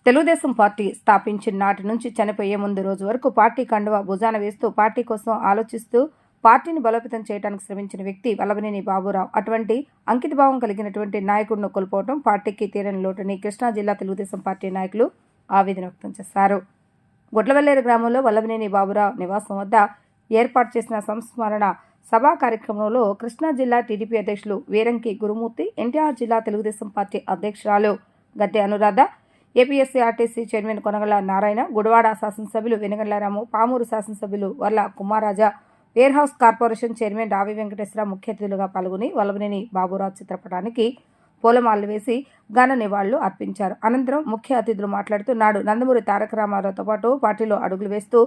Telugu Desam party స్థాపించిన నాటి నుంచి చనిపోయే ముందు రోజు వరకు పార్టీ కండువా భుజాన వేస్తూ పార్టీ కోసం ఆలోచిస్తూ పార్టీని బలోపేతం చేయడానికి శ్రమించిన వ్యక్తి వల్లభనేని బాబురావు. అటువంటి అంకితభావం కలిగినటువంటి నాయకుడిని కోల్పోవడం పార్టీకి తీరని లోటని కృష్ణా జిల్లా తెలుగుదేశం పార్టీ నాయకులు ఆవేదన వ్యక్తం చేశారు. గుడ్లవల్లేరు గ్రామంలో వల్లభనేని బాబురావు నివాసం వద్ద ఏర్పాటు చేసిన సంస్మరణ సభా కార్యక్రమంలో కృష్ణా జిల్లా టీడీపీ అధ్యక్షులు వీరంకి గురుమూర్తి, ఎన్టీఆర్ జిల్లా తెలుగుదేశం పార్టీ అధ్యక్షురాలు గద్దె అనురాధ, ఏపీఎస్సీఆర్టీసీ చైర్మన్ కొనగళ్ల నారాయణ, గుడివాడ శాసనసభ్యులు వెనుగళ్లారాము, పామూరు శాసనసభ్యులు Varla Kumararaja, warehouse corporation chairman Ravi Venkateswara Rao ముఖ్య అతిథులుగా పాల్గొని వల్లభనేని బాబురావు చిత్రపటానికి పూలమాలలు వేసి ఘన నివాళులు అర్పించారు. అనంతరం ముఖ్య అతిథులు మాట్లాడుతూ నాడు నందమూరి తారక రామారావుతో పాటు పార్టీలో అడుగులు వేస్తూ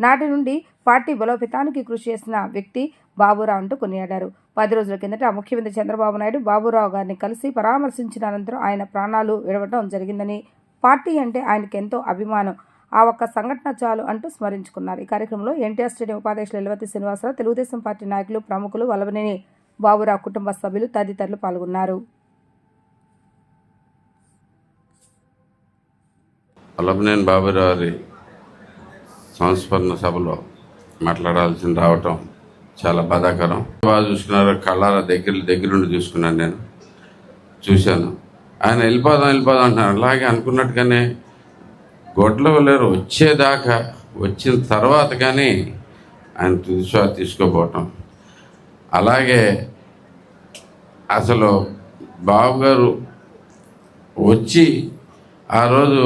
నాటి నుండి పార్టీ బలోపేతానికి కృషి చేసిన వ్యక్తి బాబురావు అంటూ కొనియాడారు. 10 రోజుల కిందట ముఖ్యమంత్రి చంద్రబాబు నాయుడు బాబురావు గారిని కలిసి పరామర్శించిన అనంతరం ఆయన ప్రాణాలు విడవడం జరిగిందని, పార్టీ అంటే ఆయనకు ఎంతో అభిమానం, ఆ ఒక్క సంఘటన చాలు అంటూ స్మరించుకున్నారు. ఈ కార్యక్రమంలో ఎన్టీఆర్ స్టేడియం ఉపాధ్యక్షులు ఎలవతి శ్రీనివాసరావు, తెలుగుదేశం పార్టీ నాయకులు, ప్రముఖులు, వల్లభనేని బాబురావు కుటుంబ సభ్యులు తదితరులు పాల్గొన్నారు. వల్లభనేని బాబురావు సంస్మరణ సభలో మాట్లాడాల్సి రావటం చాలా బాధాకరం. బాగా చూసుకున్నారు, కళ్ళారా దగ్గరుండి చూసుకున్నాను, నేను చూశాను. ఆయన వెళ్ళిపోదాం అంటున్నారు. అలాగే అనుకున్నట్టుగానే గుడ్లవల్లేరు వచ్చేదాకా, వచ్చిన తర్వాత కానీ ఆయన తుదిశ్వాస తీసుకోపోవటం. అలాగే అసలు బాబు గారు వచ్చి ఆ రోజు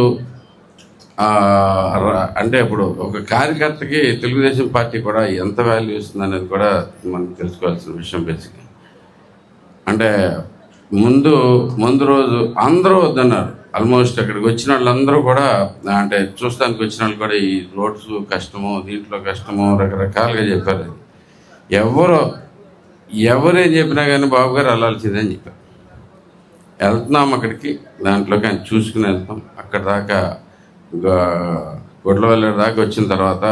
అంటే ఇప్పుడు ఒక కార్యకర్తకి తెలుగుదేశం పార్టీ కూడా ఎంత వాల్యూ ఇస్తుంది అనేది కూడా మనం తెలుసుకోవాల్సిన విషయం. బేసిక్గా అంటే ముందు రోజు అందరూ వద్దన్నారు. ఆల్మోస్ట్ అక్కడికి వచ్చిన వాళ్ళందరూ కూడా, అంటే చూస్తానికి వచ్చిన వాళ్ళు కూడా ఈ రోడ్స్ కష్టము, దీంట్లో కష్టము, రకరకాలుగా చెప్పారు. ఎవరేం చెప్పినా కానీ బాబు గారు వెళ్ళాల్సిందని చెప్పారు. వెళ్తున్నాం అక్కడికి, దాంట్లోకి ఆయన చూసుకుని వెళ్తాం. అక్కడ దాకా గుడ్లవల్లేరు దాకా వచ్చిన తర్వాత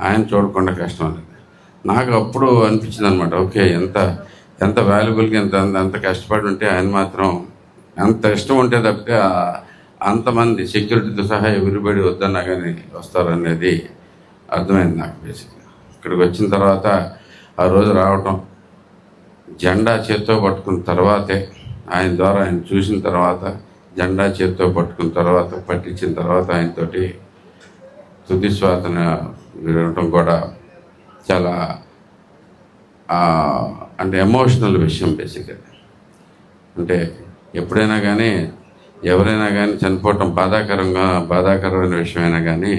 ఆయన చూడకుండా కష్టం అనేది నాకు అప్పుడు అనిపించింది అనమాట. ఓకే, ఎంత వాల్యుబుల్గా ఎంత కష్టపడి ఉంటే ఆయన మాత్రం ఎంత ఇష్టం ఉంటే తప్పితే అంతమంది సెక్యూరిటీతో సహా ఎవరిబడి వద్దన్నా కానీ వస్తారనేది అర్థమైంది నాకు. బేసిక్గా ఇక్కడికి వచ్చిన తర్వాత ఆ రోజు రావటం, జెండా చేత్తో పట్టుకున్న తర్వాతే, ఆయన ద్వారా ఆయన చూసిన తర్వాత, జెండా చేత్తో పట్టుకున్న తర్వాత, పట్టించిన తర్వాత ఆయనతోటి తుది శ్వాసన వినడం కూడా చాలా అంటే ఎమోషనల్ విషయం. బేసిక్గా అంటే ఎప్పుడైనా కానీ ఎవరైనా కానీ చనిపోవటం బాధాకరమైన విషయమైనా కానీ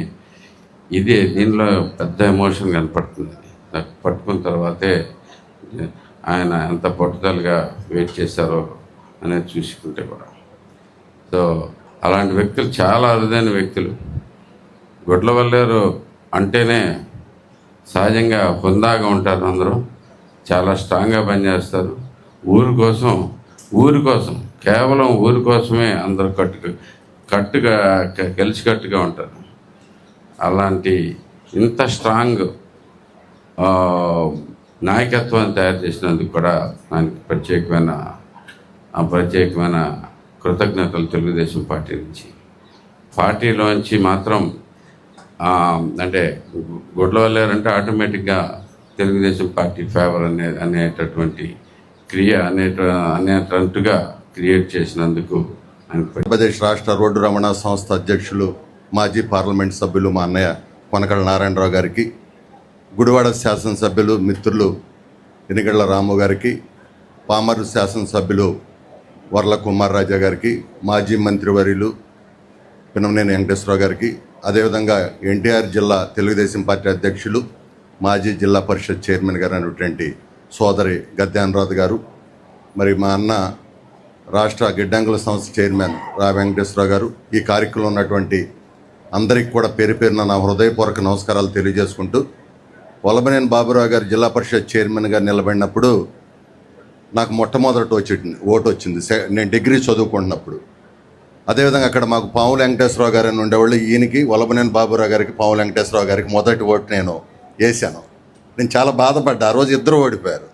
దీనిలో పెద్ద ఎమోషన్ కనపడుతుంది. పట్టుకున్న తర్వాతే ఆయన ఎంత పట్టుదలగా వెయిట్ చేశారో అనేది చూసుకుంటే కూడా. సో అలాంటి వ్యక్తులు చాలా అరుదైన వ్యక్తులు. గుడ్లవల్లేరు అంటేనే సహజంగా హుందాగా ఉంటారు. అందరూ చాలా స్ట్రాంగ్గా పనిచేస్తారు. ఊరి కోసం కేవలం ఊరి కోసమే అందరూ కలిసికట్టుగా ఉంటారు. అలాంటి ఇంత స్ట్రాంగ్ నాయకత్వాన్ని తయారు చేసినందుకు కూడా ఆయనకి ప్రత్యేకమైన కృతజ్ఞతలు తెలుగుదేశం పార్టీ నుంచి. పార్టీలోంచి మాత్రం అంటే గుడ్లవల్లేరు అంటే ఆటోమేటిక్గా తెలుగుదేశం పార్టీ ఫేవర్ అనేటటువంటి క్రియ అనేటట్టుగా క్రియేట్ చేసినందుకు ఆంధ్రప్రదేశ్ రాష్ట్ర రోడ్డు రవాణా సంస్థ అధ్యక్షులు, మాజీ పార్లమెంట్ సభ్యులు మా అన్నయ్య కొనకళ్ళ నారాయణరావు గారికి, గుడివాడ శాసనసభ్యులు మిత్రులు వెనుగళ్ల రాము గారికి, పామరు శాసనసభ్యులు వర్ల కుమారరాజా గారికి, మాజీ మంత్రివర్యులు పినమనేని వెంకటేశ్వరరావు గారికి, అదేవిధంగా ఎన్టీఆర్ జిల్లా తెలుగుదేశం పార్టీ అధ్యక్షులు, మాజీ జిల్లా పరిషత్ చైర్మన్ గారు అయినటువంటి సోదరి గద్దె అనురాధ గారు, మరి మా అన్న రాష్ట్ర గిడ్డంగుల సంస్థ చైర్మన్ రావి వెంకటేశ్వరరావు గారు, ఈ కార్యక్రమంలో ఉన్నటువంటి అందరికీ కూడా పేరు పేరున నా హృదయపూర్వక నమస్కారాలు తెలియజేసుకుంటూ, వల్లభనేని బాబురావు గారు జిల్లా పరిషత్ చైర్మన్గా నిలబడినప్పుడు నాకు మొట్టమొదటి ఓటు వచ్చింది. నేను డిగ్రీ చదువుకుంటున్నప్పుడు. అదేవిధంగా అక్కడ మాకు పావుల వెంకటేశ్వరరావు గారు అని ఉండేవాళ్ళు. ఈయనకి వల్లభనేని బాబురావు గారికి, పావుల వెంకటేశ్వరరావు గారికి మొదటి ఓటు నేను వేసాను. నేను చాలా బాధపడ్డా. ఆ రోజు ఇద్దరు ఓడిపోయారు.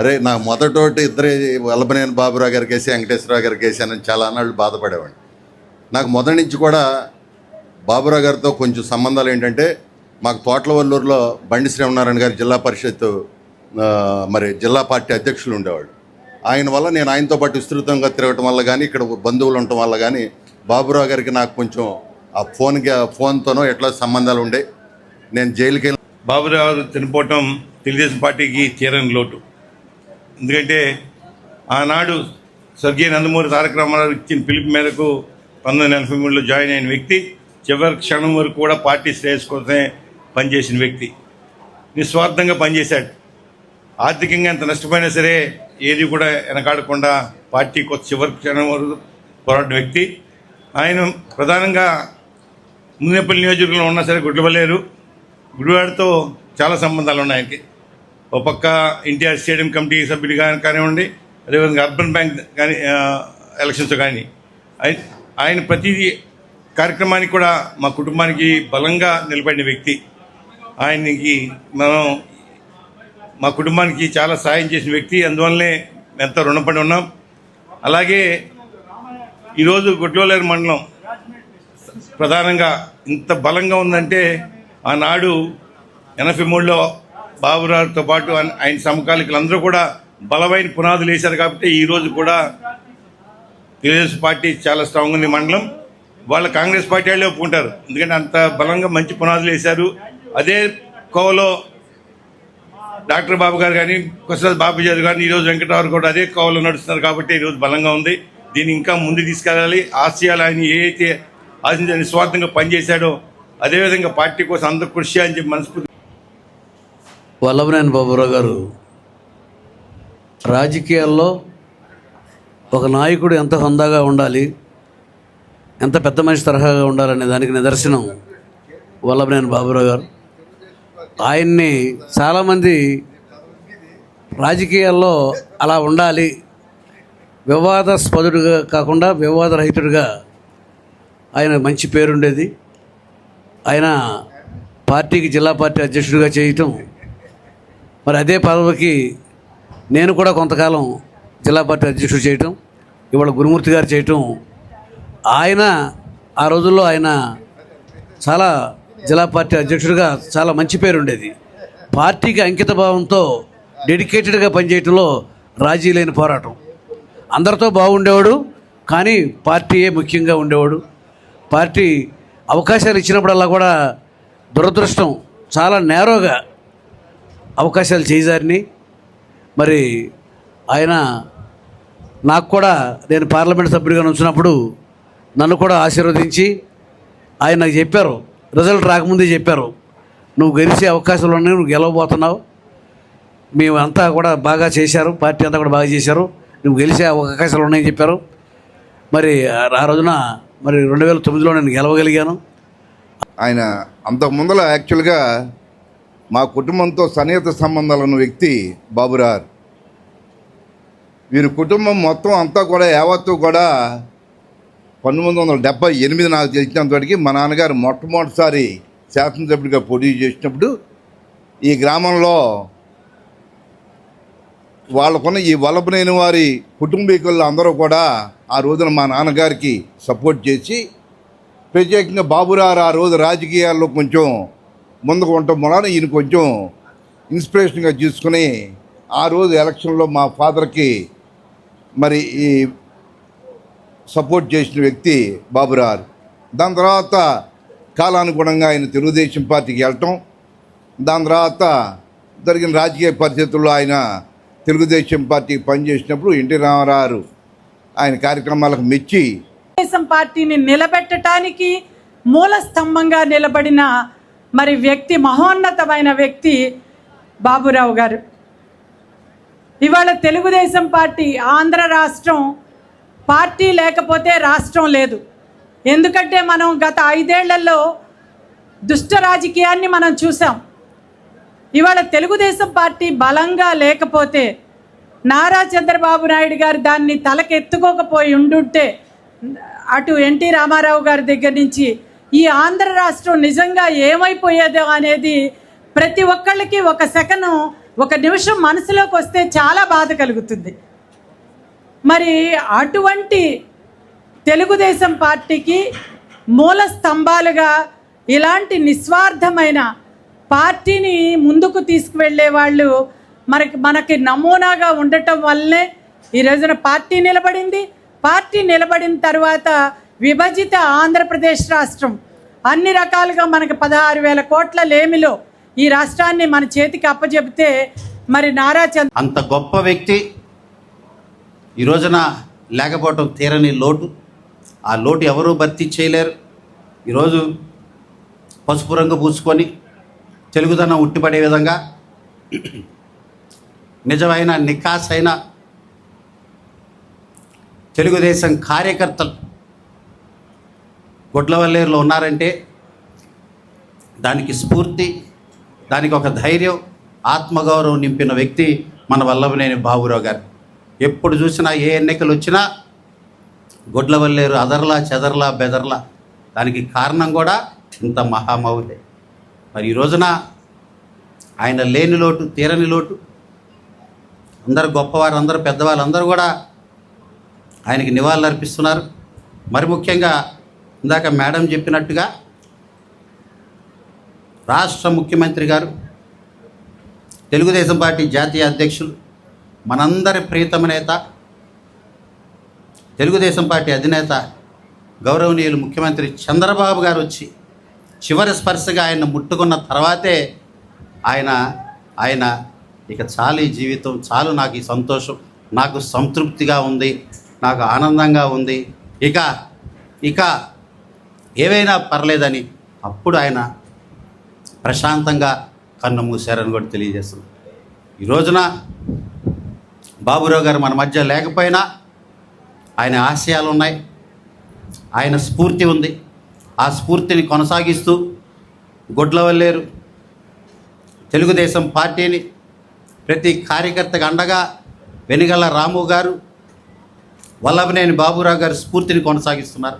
అరే, నా మొదటి ఓటు ఇద్దరే వల్లభనేని బాబురావు గారికి వేసి వెంకటేశ్వరరావు గారికి వేసానని చాలా అన్నాళ్ళు బాధపడేవాడిని. నాకు మొదటి నుంచి కూడా బాబురావు గారితో కొంచెం సంబంధాలు ఏంటంటే, మాకు తోట్లవల్లూరులో బండి శ్రీమనారాయణ గారి జిల్లా పరిషత్ మరి జిల్లా పార్టీ అధ్యక్షులు ఉండేవాళ్ళు. ఆయన వల్ల నేను ఆయనతో పాటు విస్తృతంగా తిరగటం వల్ల కానీ, ఇక్కడ బంధువులు ఉండటం వల్ల కానీ బాబురావు గారికి నాకు కొంచెం ఆ ఫోన్తోనో ఎట్లా సంబంధాలు ఉండే. నేను జైలుకి వెళ్ళి బాబురావు చనిపోవటం తెలుగుదేశం పార్టీకి తీరని లోటు. ఎందుకంటే ఆనాడు స్వర్గీయ నందమూరి తారక రామారావు ఇచ్చిన పిలుపు మేరకు 1983లో జాయిన్ అయిన వ్యక్తి, చివరి క్షణం వరకు కూడా పార్టీ శ్రేయస్ కోసమే పనిచేసిన వ్యక్తి. నిస్వార్థంగా పనిచేశాడు. ఆర్థికంగా ఎంత నష్టపోయినా సరే ఏది కూడా వెనకాడకుండా పార్టీ చివరి క్షణం వరకు పోరాడిన వ్యక్తి. ఆయన ప్రధానంగా మున్నేపల్లి నియోజకవర్గంలో ఉన్నా సరే గుడివాడతో చాలా సంబంధాలు ఉన్నాయి ఆయనకి. ఒక పక్క ఎన్టీఆర్ స్టేడియం కమిటీ సభ్యుడిగా కానివ్వండి, అదేవిధంగా అర్బన్ బ్యాంక్ కానీ ఎలక్షన్స్ కానీ ఆయన ప్రతి కార్యక్రమానికి కూడా మా కుటుంబానికి బలంగా నిలబడిన వ్యక్తి. ఆయనకి మా కుటుంబానికి చాలా సాయం చేసిన వ్యక్తి. అందువల్లనే ఎంతో రుణపడి ఉన్నాం. అలాగే ఈరోజు గుడ్లవల్లేరు మండలం ప్రధానంగా ఇంత బలంగా ఉందంటే ఆనాడు 83లో బాబురావుతో పాటు ఆయన సమకాలికులందరూ కూడా బలమైన పునాదులు వేశారు. కాబట్టి ఈరోజు కూడా తెలుగుదేశం పార్టీ చాలా స్ట్రాంగ్ ఉంది మండలం. వాళ్ళ కాంగ్రెస్ పార్టీ వాళ్ళే ఒప్పుకుంటారు, ఎందుకంటే అంత బలంగా మంచి పునాదులు వేశారు. అదే కోవలో డాక్టర్ బాబు గారు కానీ, కొసరాజు బాబుజీ కానీ, ఈరోజు వెంకటరావు కూడా అదే కోవలో నడుస్తున్నారు. కాబట్టి ఈరోజు బలంగా ఉంది. దీన్ని ఇంకా ముందు తీసుకెళ్ళాలి. ఆశయాలు ఆయన ఏదైతే ఆశించి నిస్వార్థంగా పనిచేశాడో అదేవిధంగా పార్టీ కోసం అందరూ కృషి అని చెప్పి మనస్ఫూర్తి. వల్లభనేని బాబురావు గారు రాజకీయాల్లో ఒక నాయకుడు ఎంత హుందాగా ఉండాలి, ఎంత పెద్ద మనిషి తరహాగా ఉండాలనే దానికి నిదర్శనం వల్లభనేని బాబురావు గారు. ఆయన్ని చాలామంది రాజకీయాల్లో అలా ఉండాలి, వివాదాస్పదుడుగా కాకుండా వివాదరహితుడిగా ఆయన మంచి పేరుండేది. ఆయన పార్టీకి జిల్లా పార్టీ అధ్యక్షుడిగా చేయటం, మరి అదే పదవికి నేను కూడా కొంతకాలం జిల్లా పార్టీ అధ్యక్షుడు చేయటం, ఇవాళ గురుమూర్తి గారు చేయటం, ఆయన ఆ రోజుల్లో ఆయన చాలా జిల్లా పార్టీ అధ్యక్షుడిగా చాలా మంచి పేరు ఉండేది. పార్టీకి అంకిత భావంతో డెడికేటెడ్గా పనిచేయటంలో రాజీ లేని పోరాటం. అందరితో బాగుండేవాడు, కానీ పార్టీయే ముఖ్యంగా ఉండేవాడు. పార్టీ అవకాశాలు ఇచ్చినప్పుడల్లా కూడా దురదృష్టం చాలా నేరోగా అవకాశాలు చేజారిని. మరి ఆయన నాకు కూడా, నేను పార్లమెంట్ సభ్యుడిగా ఉంచినప్పుడు నన్ను కూడా ఆశీర్వదించి ఆయన నాకు చెప్పారు, రిజల్ట్ రాకముందే చెప్పారు, నువ్వు గెలిచే అవకాశాలు ఉన్నాయి, నువ్వు గెలవబోతున్నావు, మేమంతా కూడా బాగా చేశారు, పార్టీ అంతా కూడా బాగా చేశారు, నువ్వు గెలిచే అవకాశాలు ఉన్నాయని చెప్పారు. మరి ఆ రోజున మరి 2009లో నేను గెలవగలిగాను. ఆయన అంతకు ముందర యాక్చువల్గా మా కుటుంబంతో సన్నిహిత సంబంధాలు ఉన్న వ్యక్తి బాబురావు. వీరి కుటుంబం మొత్తం అంతా కూడా యావత్తు కూడా 1978 నాకు తెలిసినంతటికి మా నాన్నగారు మొట్టమొదటిసారి శాసనసభ్యుడిగా పోటీ చేసినప్పుడు ఈ గ్రామంలో వాళ్ళకున్న ఈ వల్లభనేని వారి కుటుంబీకులు అందరూ కూడా ఆ రోజున మా నాన్నగారికి సపోర్ట్ చేసి, ప్రత్యేకంగా బాబురావు ఆ రోజు రాజకీయాల్లో కొంచెం ముందుకు ఉండటం వలన ఈయన కొంచెం ఇన్స్పిరేషన్గా తీసుకుని ఆ రోజు ఎలక్షన్లో మా ఫాదర్కి మరి ఈ సపోర్ట్ చేసిన వ్యక్తి బాబురావు. దాని తర్వాత కాలానుగుణంగా ఆయన తెలుగుదేశం పార్టీకి వెళ్ళటం, దాని తర్వాత జరిగిన రాజకీయ పరిస్థితుల్లో ఆయన తెలుగుదేశం పార్టీకి పనిచేసినప్పుడు ఎన్టీ రామారావు ఆయన కార్యక్రమాలకు మెచ్చి తెలుగుదేశం పార్టీని నిలబెట్టడానికి మూల స్తంభంగా నిలబడిన మరి వ్యక్తి, మహోన్నతమైన వ్యక్తి బాబురావు గారు. ఇవాళ తెలుగుదేశం పార్టీ, ఆంధ్ర రాష్ట్రం పార్టీ లేకపోతే రాష్ట్రం లేదు. ఎందుకంటే మనం గత 5 ఏళ్లలో దుష్ట రాజకీయాన్ని మనం చూసాం. ఇవాళ తెలుగుదేశం పార్టీ బలంగా లేకపోతే, నారా చంద్రబాబు నాయుడు గారు దాన్ని తలకెత్తుకోకపోయి ఉండుంటే, అటు ఎన్టీ రామారావు గారి దగ్గర నుంచి ఈ ఆంధ్ర రాష్ట్రం నిజంగా ఏమైపోయేదో అనేది ప్రతి ఒక్కళ్ళకి ఒక సెకను, ఒక నిమిషం మనసులోకి వస్తే చాలా బాధ కలుగుతుంది. మరి అటువంటి తెలుగుదేశం పార్టీకి మూల స్తంభాలుగా ఇలాంటి నిస్వార్థమైన పార్టీని ముందుకు తీసుకువెళ్ళే వాళ్ళు మనకి నమూనాగా ఉండటం వల్లనే ఈ రోజున పార్టీ నిలబడింది. పార్టీ నిలబడిన తర్వాత విభజిత ఆంధ్రప్రదేశ్ రాష్ట్రం అన్ని రకాలుగా మనకి 16,000 కోట్ల లేమిలో ఈ రాష్ట్రాన్ని మన చేతికి అప్పచెబితే మరి నారా అంత గొప్ప వ్యక్తి ఈ రోజున లేకపోవటం తీరని లోటు. ఆ లోటు ఎవరూ భర్తీ చేయలేరు. ఈరోజు పసుపు రంగు పూసుకొని తెలుగుదనం ఉట్టిపడే విధంగా నిజమైన నికాసైన తెలుగుదేశం కార్యకర్తలు గొడ్లవల్లేరులో ఉన్నారంటే దానికి స్ఫూర్తి, దానికి ఒక ధైర్యం, ఆత్మగౌరవం నింపిన వ్యక్తి మన వల్లభనేని బాబురావు గారు. ఎప్పుడు చూసినా ఏ ఎన్నికలు వచ్చినా గొడ్లవల్లేరు అదర్లా చెదర్లా బెదర్లా. దానికి కారణం కూడా ఇంత మహామౌలే. మరి ఈ రోజున ఆయన లేని లోటు తీరని లోటు. అందరు గొప్పవారు, అందరూ పెద్దవాళ్ళు అందరూ కూడా ఆయనకి నివాళులు అర్పిస్తున్నారు. మరి ముఖ్యంగా ఇందాక మేడం చెప్పినట్టుగా రాష్ట్ర ముఖ్యమంత్రి గారు, తెలుగుదేశం పార్టీ జాతీయ అధ్యక్షులు, మనందరి ప్రియతమ నేత, తెలుగుదేశం పార్టీ అధినేత గౌరవనీయులు ముఖ్యమంత్రి చంద్రబాబు గారు వచ్చి చివరి స్పర్శగా ఆయన ముట్టుకున్న తర్వాతే ఆయన ఇక చాలు ఈ జీవితం, చాలు నాకు ఈ సంతోషం, నాకు సంతృప్తిగా ఉంది, నాకు ఆనందంగా ఉంది, ఇక ఏవైనా పర్లేదని అప్పుడు ఆయన ప్రశాంతంగా కన్ను మూశారని కూడా తెలియజేస్తుంది. ఈ రోజున బాబురావు గారు మన మధ్య లేకపోయినా ఆయన ఆశయాలు ఉన్నాయి, ఆయన స్ఫూర్తి ఉంది. ఆ స్ఫూర్తిని కొనసాగిస్తూ గొడ్లవల్లేరు తెలుగుదేశం పార్టీని ప్రతి కార్యకర్తకు అండగా వెనిగళ్ల రాము గారు, వల్లభనేని బాబురావు గారు స్ఫూర్తిని కొనసాగిస్తున్నారు.